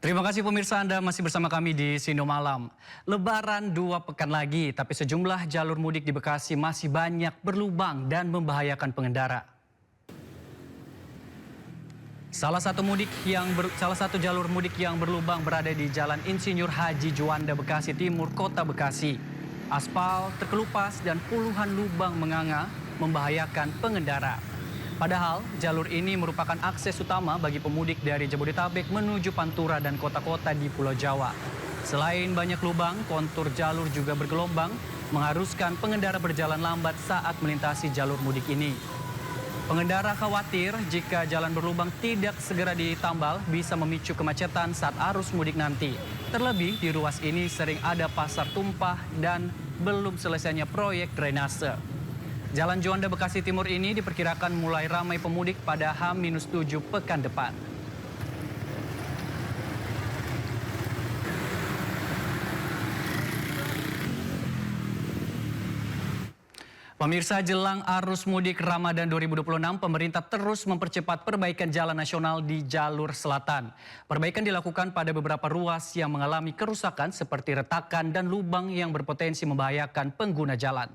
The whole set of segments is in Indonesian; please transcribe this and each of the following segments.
Terima kasih pemirsa, Anda masih bersama kami di Sindo Malam. Lebaran 2 pekan lagi, tapi sejumlah jalur mudik di Bekasi masih banyak berlubang dan membahayakan pengendara. Salah satu jalur mudik yang berlubang berada di Jalan Insinyur Haji Juanda Bekasi Timur, Kota Bekasi. Aspal terkelupas dan puluhan lubang menganga membahayakan pengendara. Padahal jalur ini merupakan akses utama bagi pemudik dari Jabodetabek menuju Pantura dan kota-kota di Pulau Jawa. Selain banyak lubang, kontur jalur juga bergelombang, mengharuskan pengendara berjalan lambat saat melintasi jalur mudik ini. Pengendara khawatir jika jalan berlubang tidak segera ditambal bisa memicu kemacetan saat arus mudik nanti. Terlebih di ruas ini sering ada pasar tumpah dan belum selesainya proyek drainase. Jalan Juanda Bekasi Timur ini diperkirakan mulai ramai pemudik pada H-7 pekan depan. Pemirsa, jelang arus mudik Ramadan 2026, pemerintah terus mempercepat perbaikan jalan nasional di jalur selatan. Perbaikan dilakukan pada beberapa ruas yang mengalami kerusakan seperti retakan dan lubang yang berpotensi membahayakan pengguna jalan.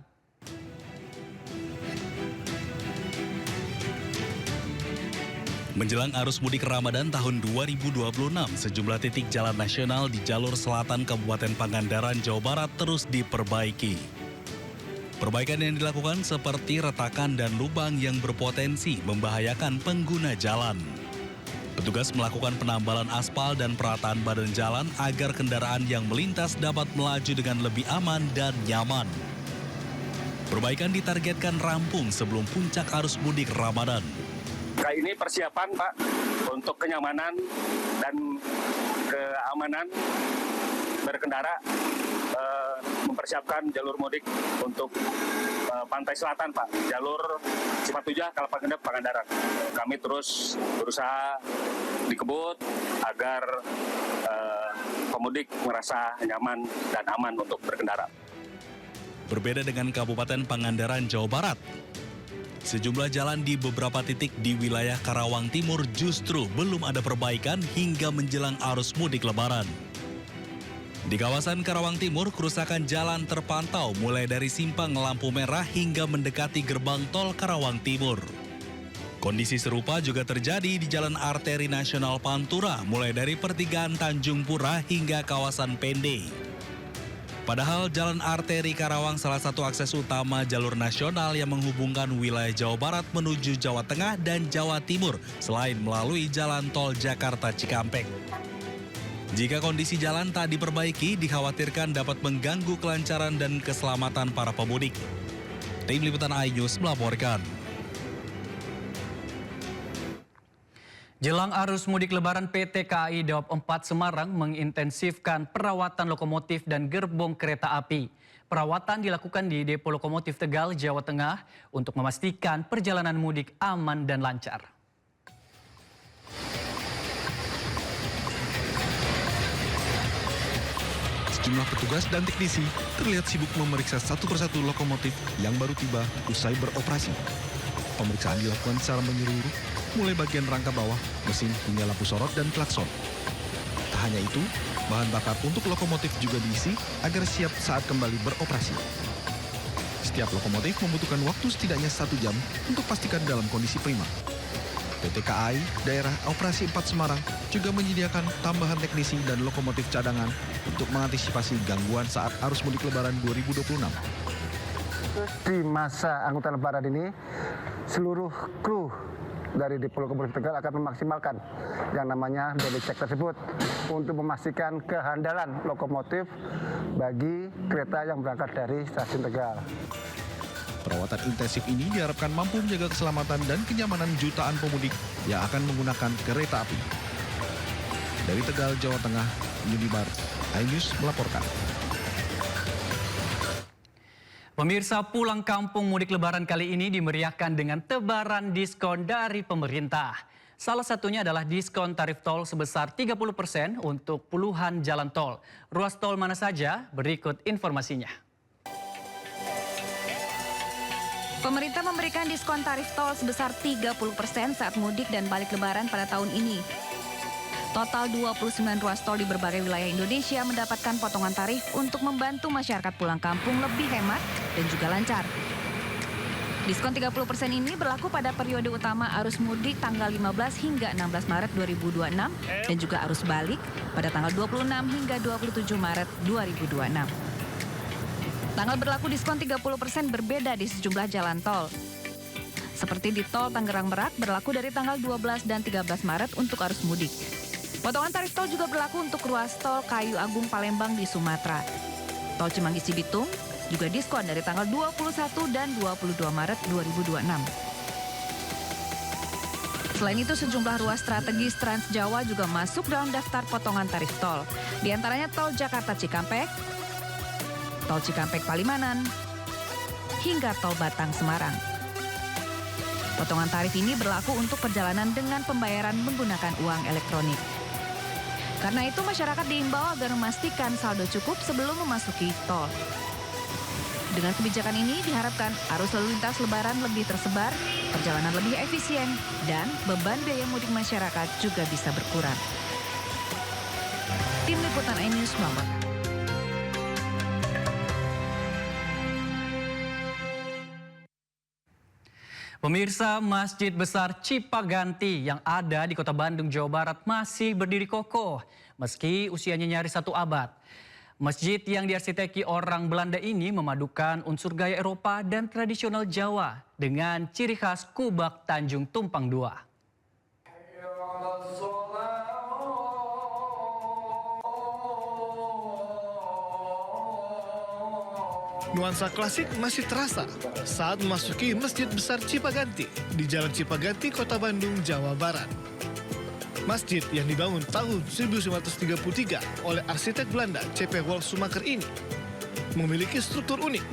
Menjelang arus mudik Ramadan tahun 2026, sejumlah titik jalan nasional di jalur selatan Kabupaten Pangandaran, Jawa Barat terus diperbaiki. Perbaikan yang dilakukan seperti retakan dan lubang yang berpotensi membahayakan pengguna jalan. Petugas melakukan penambalan aspal dan perataan badan jalan agar kendaraan yang melintas dapat melaju dengan lebih aman dan nyaman. Perbaikan ditargetkan rampung sebelum puncak arus mudik Ramadan. Ini persiapan, Pak, untuk kenyamanan dan keamanan berkendara, mempersiapkan jalur mudik untuk pantai selatan, Pak, jalur Cipatujah, Kalpagendep, Pangandaran. Kami terus berusaha dikebut agar pemudik merasa nyaman dan aman untuk berkendara. Berbeda dengan Kabupaten Pangandaran, Jawa Barat, sejumlah jalan di beberapa titik di wilayah Karawang Timur justru belum ada perbaikan hingga menjelang arus mudik Lebaran. Di kawasan Karawang Timur, kerusakan jalan terpantau mulai dari simpang lampu merah hingga mendekati gerbang tol Karawang Timur. Kondisi serupa juga terjadi di Jalan Arteri Nasional Pantura mulai dari pertigaan Tanjung Pura hingga kawasan Pende. Padahal Jalan Arteri Karawang salah satu akses utama jalur nasional yang menghubungkan wilayah Jawa Barat menuju Jawa Tengah dan Jawa Timur selain melalui jalan tol Jakarta Cikampek. Jika kondisi jalan tak diperbaiki, dikhawatirkan dapat mengganggu kelancaran dan keselamatan para pemudik. Tim Liputan iNews melaporkan. Jelang arus mudik Lebaran, PT KAI Daob 4 Semarang mengintensifkan perawatan lokomotif dan gerbong kereta api. Perawatan dilakukan di Depo Lokomotif Tegal, Jawa Tengah untuk memastikan perjalanan mudik aman dan lancar. Sejumlah petugas dan teknisi terlihat sibuk memeriksa satu persatu lokomotif yang baru tiba usai beroperasi. Pemeriksaan dilakukan secara menyeluruh, mulai bagian rangka bawah, mesin hingga lampu sorot dan klakson. Tak hanya itu, bahan bakar untuk lokomotif juga diisi agar siap saat kembali beroperasi. Setiap lokomotif membutuhkan waktu setidaknya 1 jam untuk pastikan dalam kondisi prima. PT KAI Daerah Operasi 4 Semarang juga menyediakan tambahan teknisi dan lokomotif cadangan untuk mengantisipasi gangguan saat arus mudik Lebaran 2026. Di masa angkutan Lebaran ini, seluruh kru dari Depo Lokomotif Tegal akan memaksimalkan yang namanya daily check tersebut untuk memastikan kehandalan lokomotif bagi kereta yang berangkat dari stasiun Tegal. Perawatan intensif ini diharapkan mampu menjaga keselamatan dan kenyamanan jutaan pemudik yang akan menggunakan kereta api. Dari Tegal, Jawa Tengah, Yudibar, iNews melaporkan. Pemirsa, pulang kampung mudik Lebaran kali ini dimeriahkan dengan tebaran diskon dari pemerintah. Salah satunya adalah diskon tarif tol sebesar 30% untuk puluhan jalan tol. Ruas tol mana saja? Berikut informasinya. Pemerintah memberikan diskon tarif tol sebesar 30% saat mudik dan balik Lebaran pada tahun ini. Total 29 ruas tol di berbagai wilayah Indonesia mendapatkan potongan tarif untuk membantu masyarakat pulang kampung lebih hemat dan juga lancar. Diskon 30% ini berlaku pada periode utama arus mudik tanggal 15 hingga 16 Maret 2026 dan juga arus balik pada tanggal 26 hingga 27 Maret 2026. Tanggal berlaku diskon 30% berbeda di sejumlah jalan tol. Seperti di tol Tangerang Merak berlaku dari tanggal 12 dan 13 Maret untuk arus mudik. Potongan tarif tol juga berlaku untuk ruas tol Kayu Agung Palembang di Sumatera. Tol Cimanggis Cibitung juga diskon dari tanggal 21 dan 22 Maret 2026. Selain itu, sejumlah ruas strategis Trans Jawa juga masuk dalam daftar potongan tarif tol. Di antaranya tol Jakarta Cikampek, tol Cikampek Palimanan, hingga tol Batang Semarang. Potongan tarif ini berlaku untuk perjalanan dengan pembayaran menggunakan uang elektronik. Karena itu, masyarakat diimbau agar memastikan saldo cukup sebelum memasuki tol. Dengan kebijakan ini diharapkan arus lalu lintas Lebaran lebih tersebar, perjalanan lebih efisien, dan beban biaya mudik masyarakat juga bisa berkurang. Tim Liputan iNews Lombok. Pemirsa, Masjid Besar Cipaganti yang ada di Kota Bandung, Jawa Barat masih berdiri kokoh meski usianya nyaris 1 abad. Masjid yang diarsiteki orang Belanda ini memadukan unsur gaya Eropa dan tradisional Jawa dengan ciri khas kubak Tanjung Tumpang II. Nuansa klasik masih terasa saat memasuki Masjid Besar Cipaganti di Jalan Cipaganti, Kota Bandung, Jawa Barat. Masjid yang dibangun tahun 1933 oleh arsitek Belanda C.P. Wolfsmaker ini memiliki struktur unik,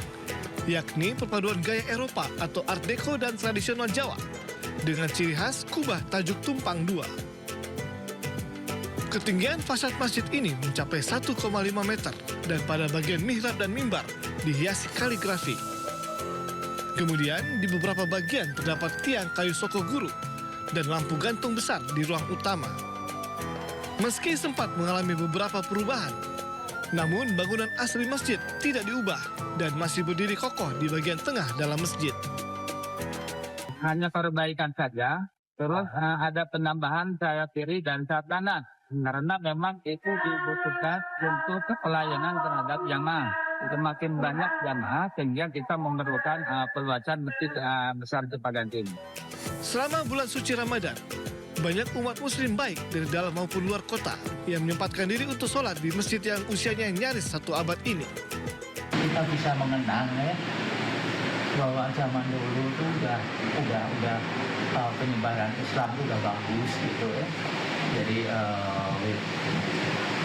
yakni perpaduan gaya Eropa atau Art Deco dan tradisional Jawa dengan ciri khas kubah tajuk tumpang II. Ketinggian fasad masjid ini mencapai 1,5 meter dan pada bagian mihrab dan mimbar dihiasi kaligrafi. Kemudian di beberapa bagian terdapat tiang kayu soko guru dan lampu gantung besar di ruang utama. Meski sempat mengalami beberapa perubahan, namun bangunan asli masjid tidak diubah dan masih berdiri kokoh di bagian tengah dalam masjid. Hanya perbaikan saja, terus ada penambahan sayap kiri dan sayap kanan. Karena memang itu dibutuhkan untuk pelayanan terhadap jamaah. Semakin banyak jamaah sehingga kita memerlukan perluasan Masjid Besar Cipaganti ini. Selama bulan suci Ramadan, banyak umat muslim baik dari dalam maupun luar kota yang menyempatkan diri untuk sholat di masjid yang usianya nyaris 1 abad ini. Kita bisa mengenang ya bahwa zaman dulu tuh udah penyebaran Islam tuh udah bagus gitu ya. Jadi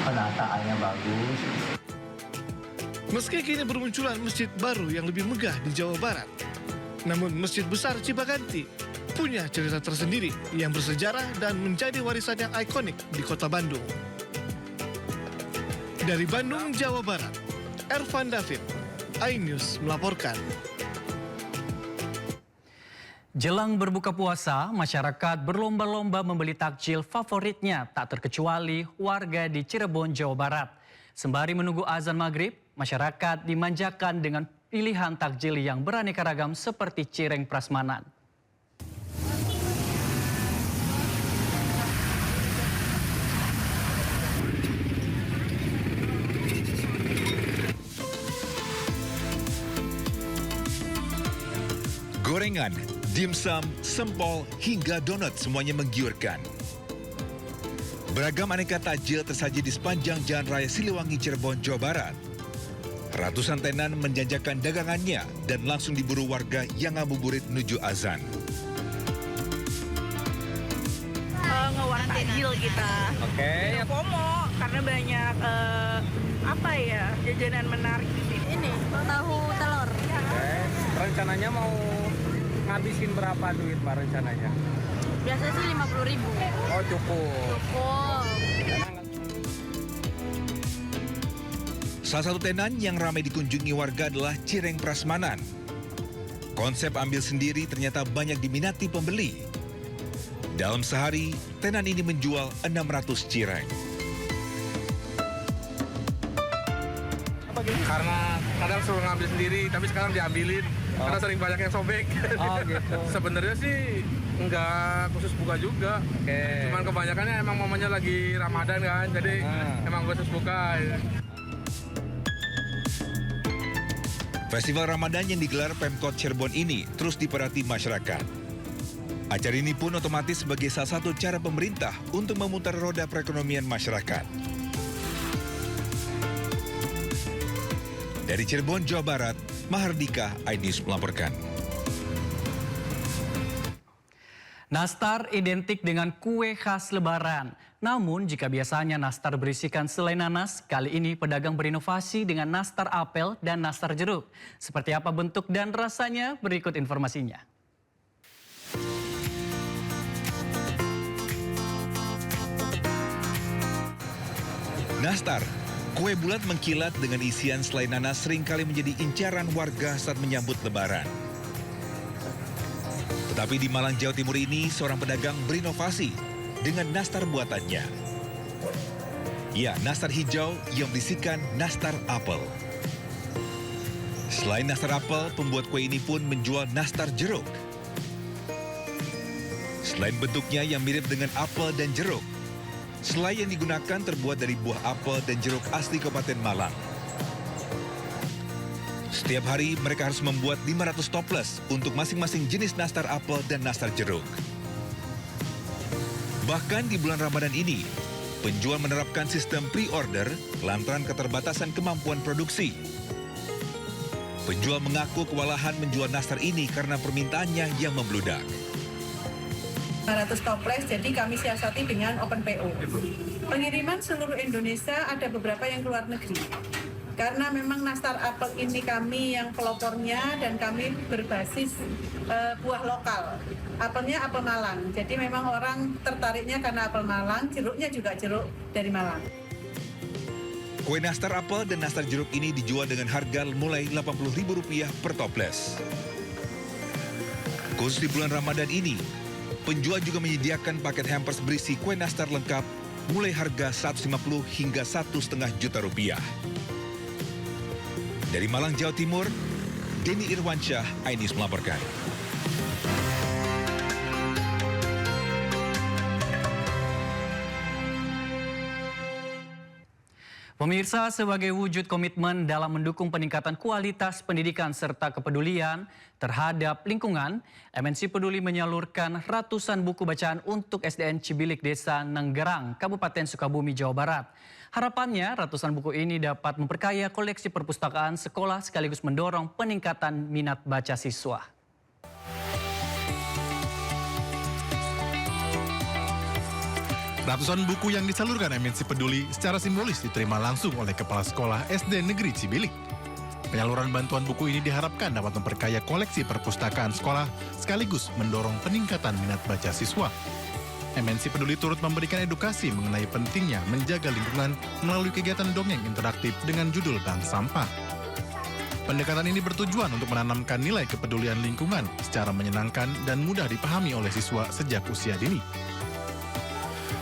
penataannya bagus. Meski kini bermunculan masjid baru yang lebih megah di Jawa Barat, namun Masjid Besar Cipaganti punya cerita tersendiri yang bersejarah dan menjadi warisan yang ikonik di Kota Bandung. Dari Bandung, Jawa Barat, Ervan David, iNews melaporkan. Jelang berbuka puasa, masyarakat berlomba-lomba membeli takjil favoritnya, tak terkecuali warga di Cirebon, Jawa Barat. Sembari menunggu azan maghrib, masyarakat dimanjakan dengan pilihan takjil yang beraneka ragam seperti cireng prasmanan. Gorengan, dimsum, sempol, hingga donat semuanya menggiurkan. Beragam aneka takjil tersaji di sepanjang Jalan Raya Siliwangi, Cirebon, Jawa Barat. Ratusan tenan menjajakan dagangannya dan langsung diburu warga yang ngabuburit menuju azan. Ngewar takjil kita. Oke. FOMO karena banyak jajanan menarik di sini. Ini tahu telur. Oke. Rencananya mau ngabisin berapa duit Pak rencananya? Biasanya sih 50.000. Oh cukup. Salah satu tenan yang ramai dikunjungi warga adalah cireng prasmanan. Konsep ambil sendiri ternyata banyak diminati pembeli. Dalam sehari, tenan ini menjual 600 cireng. Karena kadang suruh ngambil sendiri, tapi sekarang diambilin. Karena sering banyak yang sobek. Oh gitu. Sebenarnya sih nggak khusus buka juga. Cuman kebanyakannya emang momennya lagi Ramadan kan, jadi emang khusus buka. Ya. Festival Ramadan yang digelar Pemkot Cirebon ini terus diperhati masyarakat. Acara ini pun otomatis sebagai salah satu cara pemerintah untuk memutar roda perekonomian masyarakat. Dari Cirebon, Jawa Barat, Mahardika, iNews melaporkan. Nastar identik dengan kue khas Lebaran. Namun jika biasanya nastar berisikan selai nanas, kali ini pedagang berinovasi dengan nastar apel dan nastar jeruk. Seperti apa bentuk dan rasanya? Berikut informasinya. Nastar, kue bulat mengkilat dengan isian selai nanas seringkali menjadi incaran warga saat menyambut Lebaran. Tetapi di Malang, Jawa Timur ini, seorang pedagang berinovasi dengan nastar buatannya. Ya, nastar hijau yang berisikan nastar apel. Selain nastar apel, pembuat kue ini pun menjual nastar jeruk. Selain bentuknya yang mirip dengan apel dan jeruk, selai yang digunakan terbuat dari buah apel dan jeruk asli Kabupaten Malang. Setiap hari mereka harus membuat 500 toples untuk masing-masing jenis nastar apel dan nastar jeruk. Bahkan di bulan Ramadan ini, penjual menerapkan sistem pre-order lantaran keterbatasan kemampuan produksi. Penjual mengaku kewalahan menjual nastar ini karena permintaannya yang membludak. 500 toples, jadi kami siasati dengan open PO. Pengiriman seluruh Indonesia, ada beberapa yang keluar negeri. Karena memang nastar apel ini kami yang pelopornya dan kami berbasis buah lokal. Apelnya apel Malang, jadi memang orang tertariknya karena apel Malang, jeruknya juga jeruk dari Malang. Kue nastar apel dan nastar jeruk ini dijual dengan harga mulai Rp80.000 per toples. Khusus di bulan Ramadan ini, penjual juga menyediakan paket hampers berisi kue nastar lengkap mulai harga Rp150 hingga Rp1,5 juta. Dari Malang, Jawa Timur, Denny Irwansyah, iNews melaporkan. Pemirsa, sebagai wujud komitmen dalam mendukung peningkatan kualitas pendidikan serta kepedulian terhadap lingkungan, MNC Peduli menyalurkan ratusan buku bacaan untuk SDN Cibilik Desa Nenggerang, Kabupaten Sukabumi, Jawa Barat. Harapannya, ratusan buku ini dapat memperkaya koleksi perpustakaan sekolah sekaligus mendorong peningkatan minat baca siswa. Ratusan buku yang disalurkan MNC Peduli secara simbolis diterima langsung oleh Kepala Sekolah SD Negeri Cibilik. Penyaluran bantuan buku ini diharapkan dapat memperkaya koleksi perpustakaan sekolah sekaligus mendorong peningkatan minat baca siswa. MNC Peduli turut memberikan edukasi mengenai pentingnya menjaga lingkungan melalui kegiatan dongeng interaktif dengan judul Bank Sampah. Pendekatan ini bertujuan untuk menanamkan nilai kepedulian lingkungan secara menyenangkan dan mudah dipahami oleh siswa sejak usia dini.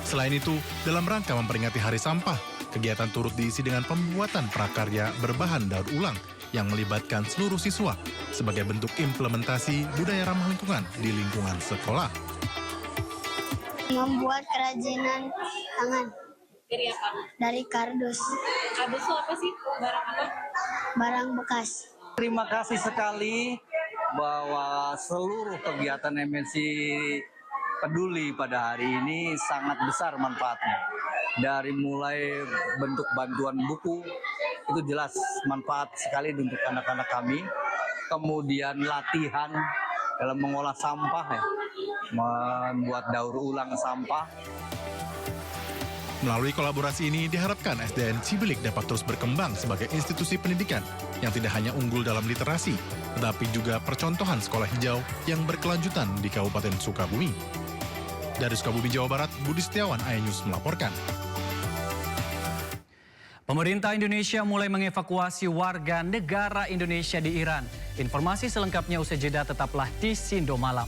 Selain itu, dalam rangka memperingati Hari Sampah, kegiatan turut diisi dengan pembuatan prakarya berbahan daur ulang yang melibatkan seluruh siswa sebagai bentuk implementasi budaya ramah lingkungan di lingkungan sekolah. Membuat kerajinan tangan. Dari apa? Dari kardus. Kardus itu apa sih? Barang apa? Barang bekas. Terima kasih sekali bahwa seluruh kegiatan MNC Peduli pada hari ini sangat besar manfaatnya. Dari mulai bentuk bantuan buku, itu jelas manfaat sekali untuk anak-anak kami. Kemudian latihan dalam mengolah sampah, ya, membuat daur ulang sampah. Melalui kolaborasi ini diharapkan SDN Cibilik dapat terus berkembang sebagai institusi pendidikan yang tidak hanya unggul dalam literasi, tetapi juga percontohan sekolah hijau yang berkelanjutan di Kabupaten Sukabumi. Dari Sukabumi, Jawa Barat, Budi Setiawan, iNews melaporkan. Pemerintah Indonesia mulai mengevakuasi warga negara Indonesia di Iran. Informasi selengkapnya usai jeda, tetaplah di Sindo Malam.